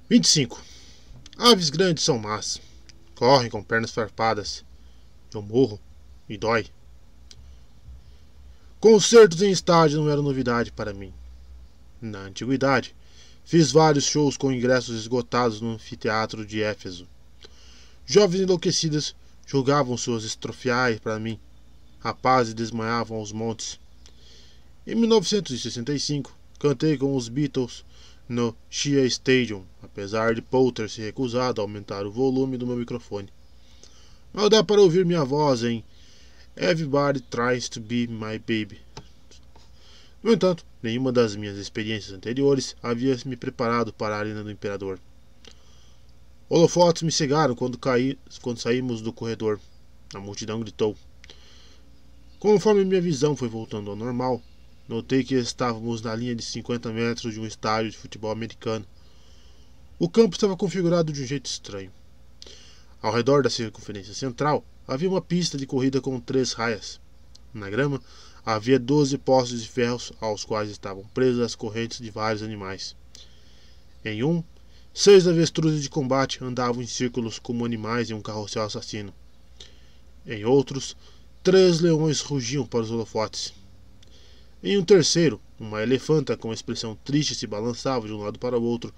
25. Aves grandes são más. Correm com pernas farpadas. Eu morro e dói. Concertos em estádio não eram novidade para mim. Na antiguidade, fiz vários shows com ingressos esgotados no anfiteatro de Éfeso. Jovens enlouquecidas julgavam suas estrofiais para mim. Rapazes desmaiavam aos montes. Em 1965, cantei com os Beatles no Shea Stadium, apesar de Poulter se recusado a aumentar o volume do meu microfone. Mal dá para ouvir minha voz em Everybody Tries to Be My Baby. No entanto, nenhuma das minhas experiências anteriores havia me preparado para a arena do Imperador. Holofotes me cegaram quando saímos do corredor. A multidão gritou. Conforme minha visão foi voltando ao normal, notei que estávamos na linha de 50 metros de um estádio de futebol americano. O campo estava configurado de um jeito estranho. Ao redor da circunferência central havia uma pista de corrida com 3 raias. Na grama havia 12 postes de ferros aos quais estavam presas as correntes de vários animais. Em um, 6 avestruzes de combate andavam em círculos como animais em um carrossel assassino. Em outros, 3 leões rugiam para os holofotes. Em um terceiro, uma elefanta com expressão triste se balançava de um lado para o outro,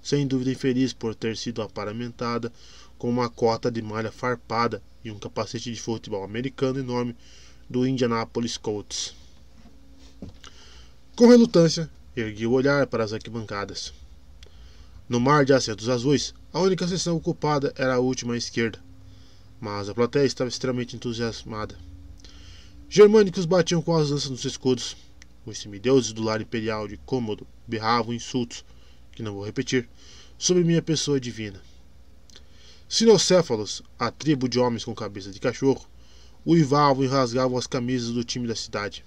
sem dúvida infeliz por ter sido aparamentada com uma cota de malha farpada e um capacete de futebol americano enorme do Indianapolis Colts. Com relutância, ergui o olhar para as arquibancadas. No mar de assentos azuis, a única seção ocupada era a última à esquerda, mas a plateia estava extremamente entusiasmada. Germânicos batiam com as lanças nos escudos. Os semideuses do lar imperial de Cômodo berravam insultos, que não vou repetir, sobre minha pessoa divina. Sinocéfalos, a tribo de homens com cabeça de cachorro, uivavam e rasgavam as camisas do time da cidade.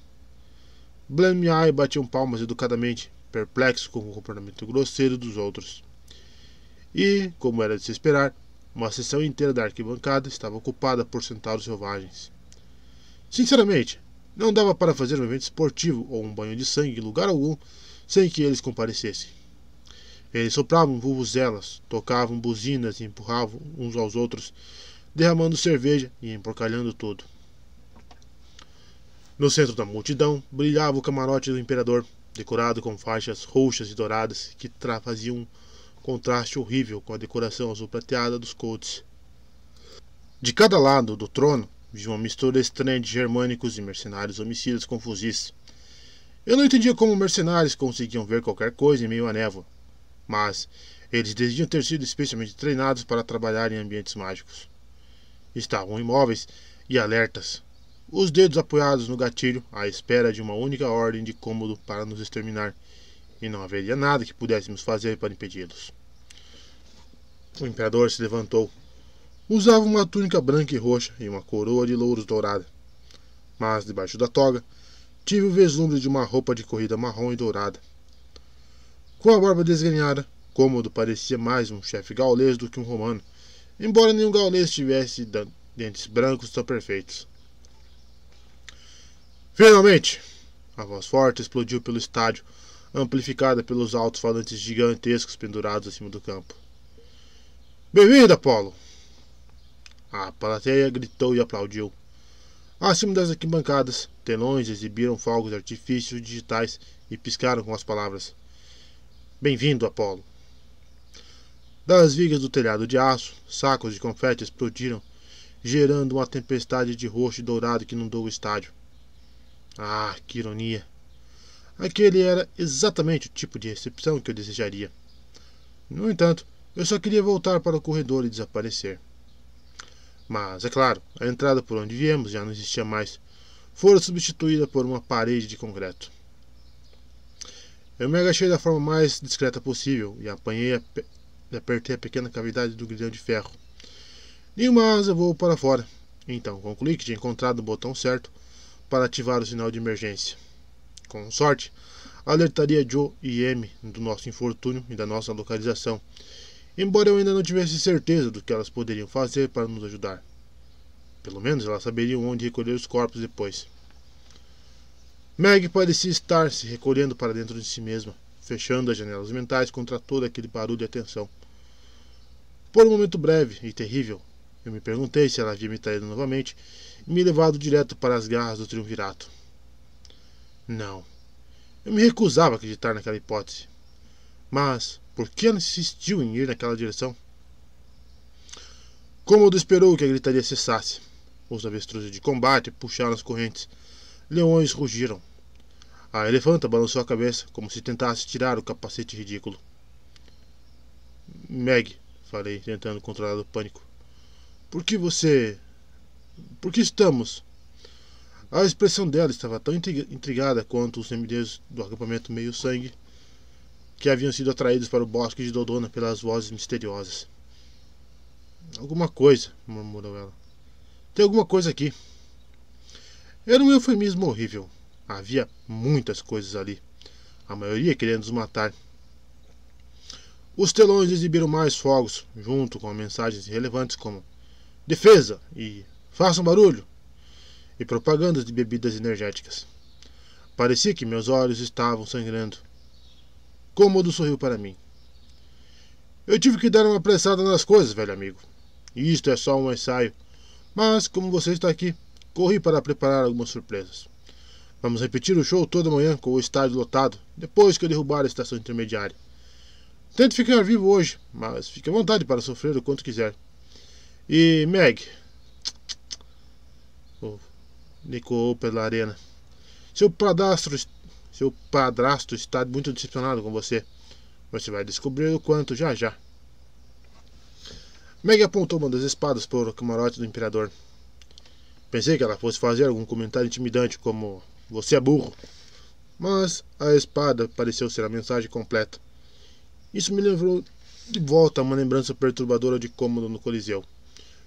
Blammiai batiam palmas educadamente, perplexos com o comportamento grosseiro dos outros. E, como era de se esperar, uma seção inteira da arquibancada estava ocupada por centauros selvagens. Sinceramente, não dava para fazer um evento esportivo ou um banho de sangue em lugar algum sem que eles comparecessem. Eles sopravam vuvuzelas, tocavam buzinas e empurravam uns aos outros, derramando cerveja e emporcalhando tudo. No centro da multidão brilhava o camarote do imperador, decorado com faixas roxas e douradas que faziam um contraste horrível com a decoração azul prateada dos Colts. De cada lado do trono vi uma mistura estranha de germânicos e mercenários homicidas com fuzis. Eu não entendia como mercenários conseguiam ver qualquer coisa em meio à névoa, mas eles deviam ter sido especialmente treinados para trabalhar em ambientes mágicos. Estavam imóveis e alertas, os dedos apoiados no gatilho à espera de uma única ordem de Cômodo para nos exterminar, e não haveria nada que pudéssemos fazer para impedi-los. O imperador se levantou. Usava uma túnica branca e roxa e uma coroa de louros dourada. Mas, debaixo da toga, tive o vislumbre de uma roupa de corrida marrom e dourada. Com a barba desgrenhada, Cômodo parecia mais um chefe gaulês do que um romano, embora nenhum gaulês tivesse dentes brancos tão perfeitos. Finalmente! A voz forte explodiu pelo estádio, amplificada pelos altos-falantes gigantescos pendurados acima do campo. Bem-vindo, Apolo! A plateia gritou e aplaudiu. Acima das arquibancadas, telões exibiram fogos de artifício digitais e piscaram com as palavras: Bem-vindo, Apolo. Das vigas do telhado de aço, sacos de confete explodiram, gerando uma tempestade de roxo e dourado que inundou o estádio. Ah, que ironia! Aquele era exatamente o tipo de recepção que eu desejaria. No entanto, eu só queria voltar para o corredor e desaparecer. Mas, é claro, a entrada por onde viemos já não existia mais. Fora substituída por uma parede de concreto. Eu me agachei da forma mais discreta possível e apertei a pequena cavidade do grilhão de ferro. Nenhuma asa voou para fora. Então concluí que tinha encontrado o botão certo para ativar o sinal de emergência. Com sorte, alertaria Joe e Amy do nosso infortúnio e da nossa localização, embora eu ainda não tivesse certeza do que elas poderiam fazer para nos ajudar. Pelo menos elas saberiam onde recolher os corpos depois. Meg parecia estar se recolhendo para dentro de si mesma, fechando as janelas mentais contra todo aquele barulho e atenção. Por um momento breve e terrível, eu me perguntei se ela havia me traído novamente e me levado direto para as garras do triunvirato. Não, eu me recusava a acreditar naquela hipótese. Mas por que ela insistiu em ir naquela direção? Cômodo esperou que a gritaria cessasse. Os avestruzes de combate puxaram as correntes. Leões rugiram. A elefanta balançou a cabeça, como se tentasse tirar o capacete ridículo. Meg, falei, tentando controlar o pânico. Por que você... Por que estamos... A expressão dela estava tão intrigada quanto os semideuses do acampamento meio-sangue que haviam sido atraídos para o bosque de Dodona pelas vozes misteriosas. Alguma coisa, murmurou ela. Tem alguma coisa aqui. Era um eufemismo horrível. Havia muitas coisas ali, a maioria querendo nos matar. Os telões exibiram mais fogos, junto com mensagens irrelevantes como defesa e façam barulho, e propagandas de bebidas energéticas. Parecia que meus olhos estavam sangrando. Cômodo sorriu para mim. Eu tive que dar uma apressada nas coisas, velho amigo. Isto é só um ensaio. Mas, como você está aqui, corri para preparar algumas surpresas. Vamos repetir o show toda manhã com o estádio lotado, depois que eu derrubar a estação intermediária. Tente ficar vivo hoje, mas fique à vontade para sofrer o quanto quiser. E, Meg... Ecoou pela arena. Seu padrasto está muito decepcionado com você. Você vai descobrir o quanto já já. Meg apontou uma das espadas para o camarote do imperador. Pensei que ela fosse fazer algum comentário intimidante como você é burro. Mas a espada pareceu ser a mensagem completa. Isso me levou de volta a uma lembrança perturbadora de Cômodo no Coliseu,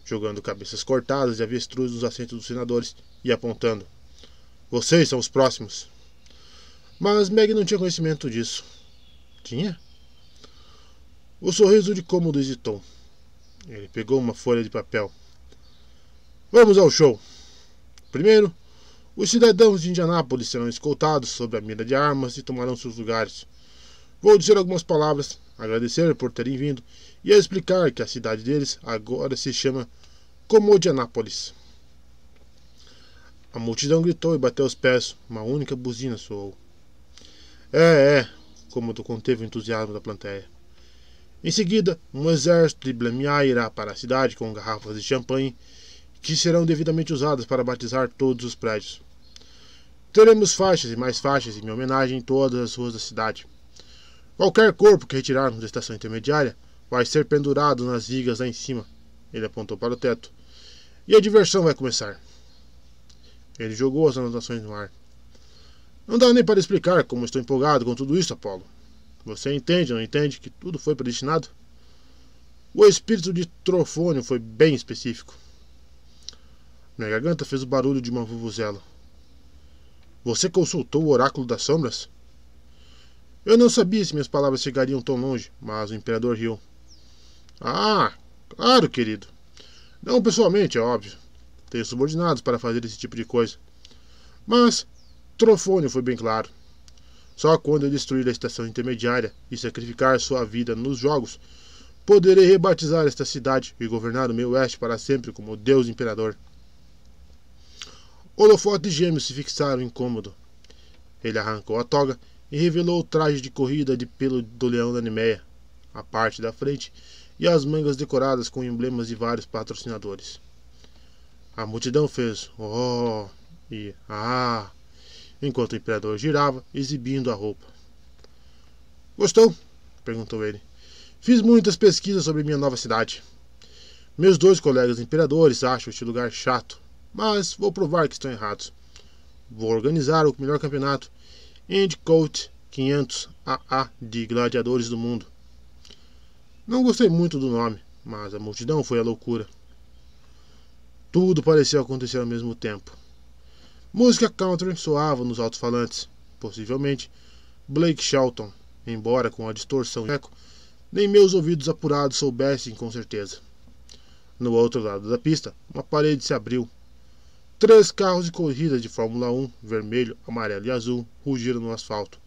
jogando cabeças cortadas e avestruzes nos assentos dos senadores e apontando. Vocês são os próximos. Mas Meg não tinha conhecimento disso. Tinha? O sorriso de Cômodo hesitou. Ele pegou uma folha de papel. Vamos ao show. Primeiro, os cidadãos de Indianápolis serão escoltados sob a mira de armas e tomarão seus lugares. Vou dizer algumas palavras, agradecer por terem vindo e explicar que a cidade deles agora se chama Comodianápolis. A multidão gritou e bateu os pés. Uma única buzina soou. Cômodo conteve o entusiasmo da plateia. Em seguida, um exército de Blamiá irá para a cidade com garrafas de champanhe que serão devidamente usadas para batizar todos os prédios. Teremos faixas e mais faixas em minha homenagem em todas as ruas da cidade. Qualquer corpo que retirarmos da estação intermediária vai ser pendurado nas vigas lá em cima. Ele apontou para o teto. E a diversão vai começar. Ele jogou as anotações no ar. Não dá nem para explicar como estou empolgado com tudo isso, Apolo. Você entende ou não entende que tudo foi predestinado? O espírito de Trofônio foi bem específico. Minha garganta fez o barulho de uma vuvuzela. Você consultou o oráculo das sombras? Eu não sabia se minhas palavras chegariam tão longe, mas o imperador riu. Ah, claro, querido. Não pessoalmente, é óbvio. Tenho subordinados para fazer esse tipo de coisa. Mas Trofônio foi bem claro. Só quando eu destruir a estação intermediária e sacrificar sua vida nos jogos, poderei rebatizar esta cidade e governar o meio oeste para sempre como Deus Imperador. Holofotes gêmeos se fixaram em Cômodo. Ele arrancou a toga e revelou o traje de corrida de pelo do leão da Nemeia, a parte da frente e as mangas decoradas com emblemas de vários patrocinadores. A multidão fez "oh" e "ah", enquanto o imperador girava, exibindo a roupa. Gostou? Perguntou ele. Fiz muitas pesquisas sobre minha nova cidade. Meus dois colegas imperadores acham este lugar chato, mas vou provar que estão errados. Vou organizar o melhor campeonato Endicott 500 AA de gladiadores do mundo. Não gostei muito do nome, mas a multidão foi à loucura. Tudo pareceu acontecer ao mesmo tempo. Música country soava nos alto-falantes, possivelmente Blake Shelton, embora com a distorção e eco, nem meus ouvidos apurados soubessem com certeza. No outro lado da pista, uma parede se abriu. 3 carros de corrida de Fórmula 1, vermelho, amarelo e azul, rugiram no asfalto.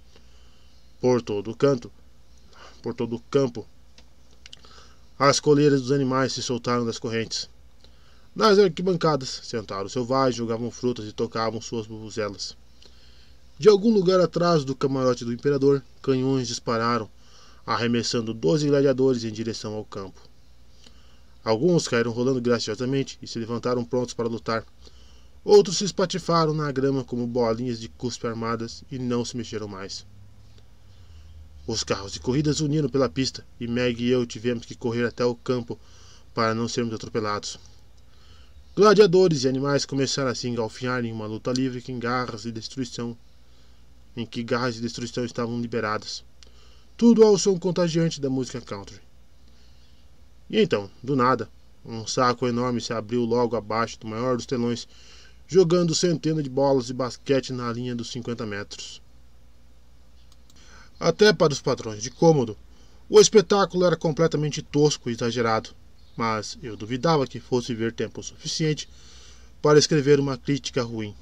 Por todo o campo, As coleiras dos animais se soltaram das correntes. Nas arquibancadas, sentaram selvagens, jogavam frutas e tocavam suas vuvuzelas. De algum lugar atrás do camarote do imperador, canhões dispararam, arremessando 12 gladiadores em direção ao campo. Alguns caíram rolando graciosamente e se levantaram prontos para lutar. Outros se espatifaram na grama como bolinhas de cuspe armadas e não se mexeram mais. Os carros de corridas uniram pela pista e Meg e eu tivemos que correr até o campo para não sermos atropelados. Gladiadores e animais começaram a se engalfinhar em uma luta livre em que garras e destruição estavam liberadas. Tudo ao som contagiante da música country. E então, do nada, um saco enorme se abriu logo abaixo do maior dos telões, jogando centenas de bolas de basquete na linha dos 50 metros. Até para os patrões de cômodo, o espetáculo era completamente tosco e exagerado, mas eu duvidava que fosse ver tempo suficiente para escrever uma crítica ruim.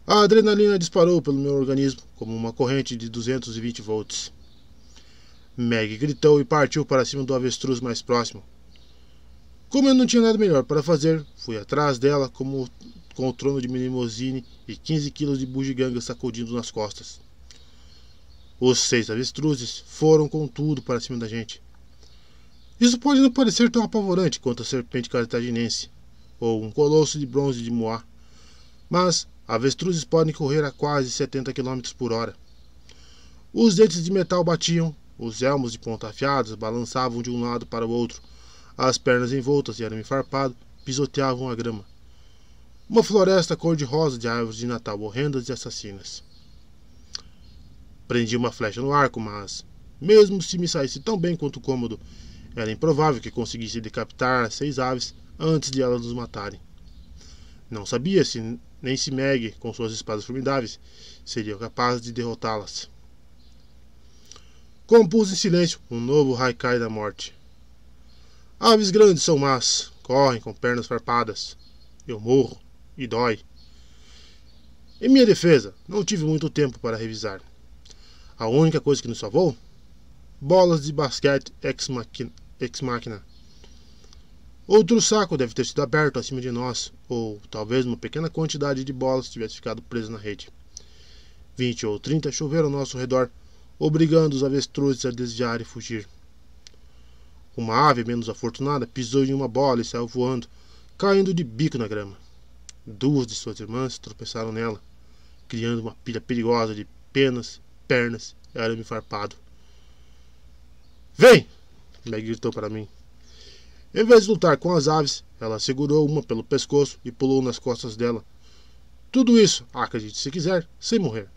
A adrenalina disparou pelo meu organismo como uma corrente de 220 volts. Meg gritou e partiu para cima do avestruz mais próximo. Como eu não tinha nada melhor para fazer, fui atrás dela com o trono de minha limousine e 15 quilos de bugiganga sacudindo nas costas. Os 6 avestruzes foram com tudo para cima da gente. Isso pode não parecer tão apavorante quanto a serpente cartaginense, ou um colosso de bronze de Moá, mas avestruzes podem correr a quase 70 km por hora. Os dentes de metal batiam, os elmos de ponta afiadas balançavam de um lado para o outro, as pernas envoltas de arame farpado pisoteavam a grama. Uma floresta cor-de-rosa de árvores de Natal horrendas e assassinas. Prendi uma flecha no arco, mas, mesmo se me saísse tão bem quanto cômodo, era improvável que conseguisse decapitar as 6 aves antes de elas nos matarem. Não sabia nem se Meg, com suas espadas formidáveis, seria capaz de derrotá-las. Compus em silêncio um novo haikai da morte. Aves grandes são más, correm com pernas farpadas. Eu morro, e dói. Em minha defesa, não tive muito tempo para revisar. A única coisa que nos salvou? Bolas de basquete ex machina. Outro saco deve ter sido aberto acima de nós, ou talvez uma pequena quantidade de bolas tivesse ficado presa na rede. 20 ou 30 choveram ao nosso redor, obrigando os avestruzes a desviar e fugir. Uma ave menos afortunada pisou em uma bola e saiu voando, caindo de bico na grama. 2 de suas irmãs tropeçaram nela, criando uma pilha perigosa de penas, pernas e arame farpado. Vem! Meg gritou para mim. Em vez de lutar com as aves, ela segurou uma pelo pescoço e pulou nas costas dela. Tudo isso, acredite se quiser, sem morrer.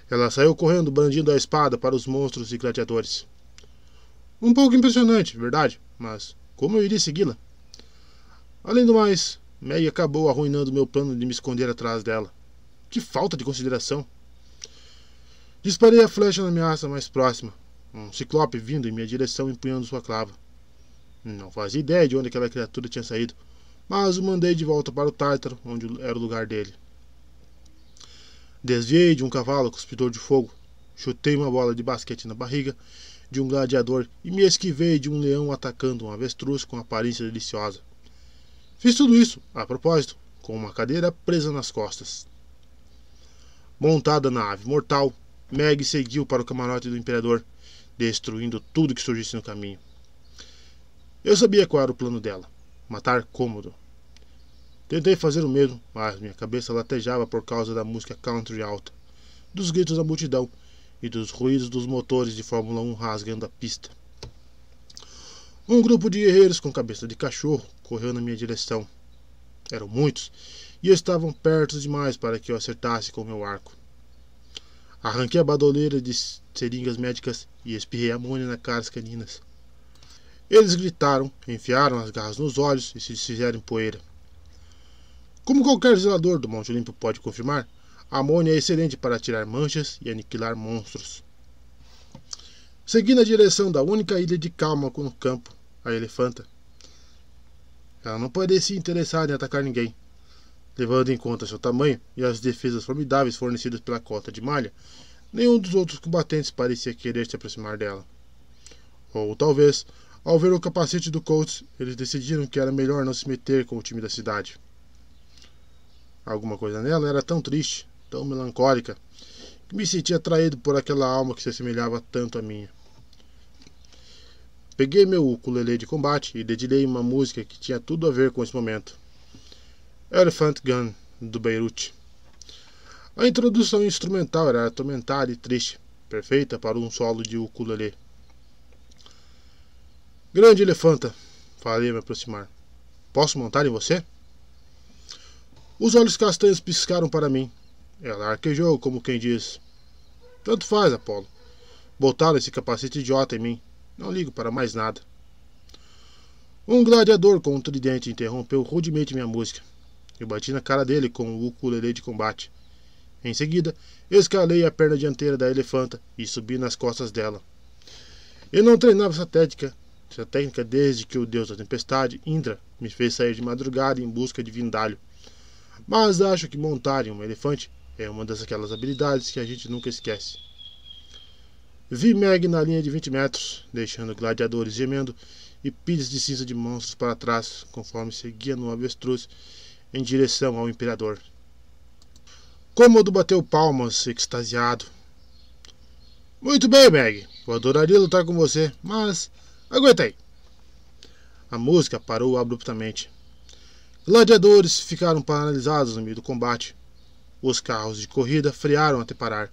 Ela saiu correndo, brandindo a espada para os monstros e gladiadores. Um pouco impressionante, verdade, mas como eu iria segui-la? Além do mais, Meg acabou arruinando meu plano de me esconder atrás dela. Que falta de consideração! Disparei a flecha na ameaça mais próxima, um ciclope vindo em minha direção empunhando sua clava. Não fazia ideia de onde aquela criatura tinha saído, mas o mandei de volta para o Tártaro, onde era o lugar dele. Desviei de um cavalo cuspidor de fogo, chutei uma bola de basquete na barriga de um gladiador e me esquivei de um leão atacando um avestruz com aparência deliciosa. Fiz tudo isso, a propósito, com uma cadeira presa nas costas. Montada na ave mortal, Meg seguiu para o camarote do imperador, destruindo tudo que surgisse no caminho. Eu sabia qual era o plano dela: matar Cômodo. Tentei fazer o mesmo, mas minha cabeça latejava por causa da música country alta, dos gritos da multidão e dos ruídos dos motores de Fórmula 1 rasgando a pista. Um grupo de guerreiros com cabeça de cachorro correu na minha direção. Eram muitos e estavam perto demais para que eu acertasse com meu arco. Arranquei a bandoleira de seringas médicas e espirrei amônia nas caras caninas. Eles gritaram, enfiaram as garras nos olhos e se desfizeram em poeira. Como qualquer zelador do Monte Olimpo pode confirmar, a amônia é excelente para tirar manchas e aniquilar monstros. Segui na direção da única ilha de calma no campo, a Elefanta. Ela não parecia interessada em atacar ninguém. Levando em conta seu tamanho e as defesas formidáveis fornecidas pela cota de malha, nenhum dos outros combatentes parecia querer se aproximar dela. Ou talvez Ao ver o capacete do Colts, eles decidiram que era melhor não se meter com o time da cidade. Alguma coisa nela era tão triste, tão melancólica, que me sentia atraído por aquela alma que se assemelhava tanto à minha. Peguei meu ukulele de combate e dedilhei uma música que tinha tudo a ver com esse momento. Elephant Gun, do Beirute. A introdução instrumental era atormentada e triste, perfeita para um solo de ukulele. Grande elefanta, falei a me aproximar. Posso montar em você? Os olhos castanhos piscaram para mim. Ela arquejou como quem diz: tanto faz, Apolo. Botaram esse capacete idiota em mim. Não ligo para mais nada. Um gladiador com um tridente interrompeu rudemente minha música. Eu bati na cara dele com o ukulele de combate. Em seguida, escalei a perna dianteira da elefanta e subi nas costas dela. Eu não treinava essa técnica desde que o deus da tempestade, Indra, me fez sair de madrugada em busca de vindalho. Mas acho que montar em um elefante é uma daquelas habilidades que a gente nunca esquece. Vi Meg na linha de 20 metros, deixando gladiadores gemendo e pilhas de cinza de monstros para trás, conforme seguia no avestruz em direção ao imperador. Cômodo bateu palmas, extasiado. Muito bem, Meg. Eu adoraria lutar com você, mas aguenta aí. A música parou abruptamente. Gladiadores ficaram paralisados no meio do combate. Os carros de corrida frearam até parar.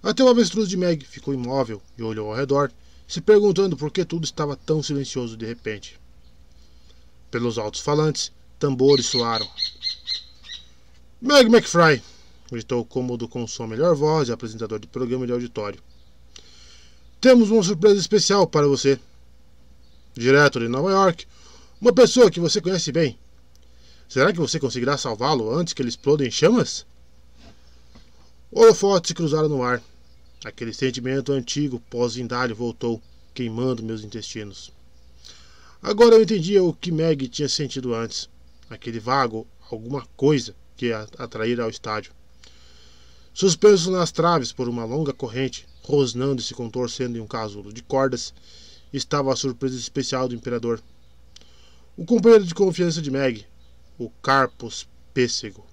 Até o avestruz de Meg ficou imóvel e olhou ao redor, se perguntando por que tudo estava tão silencioso de repente. Pelos altos-falantes, tambores soaram. Meg McFry! Gritou o Cômodo com sua melhor voz de apresentador de programa de auditório. Temos uma surpresa especial para você. Direto de Nova York, uma pessoa que você conhece bem. Será que você conseguirá salvá-lo antes que ele exploda em chamas? Holofotes se cruzaram no ar. Aquele sentimento antigo pós-vindalho voltou, queimando meus intestinos. Agora eu entendia o que Meg tinha sentido antes. Aquele vago, alguma coisa que ia atrair ao estádio. Suspenso nas traves por uma longa corrente, rosnando e se contorcendo em um casulo de cordas, estava a surpresa especial do imperador. O companheiro de confiança de Meg, o Carpus Pêssego.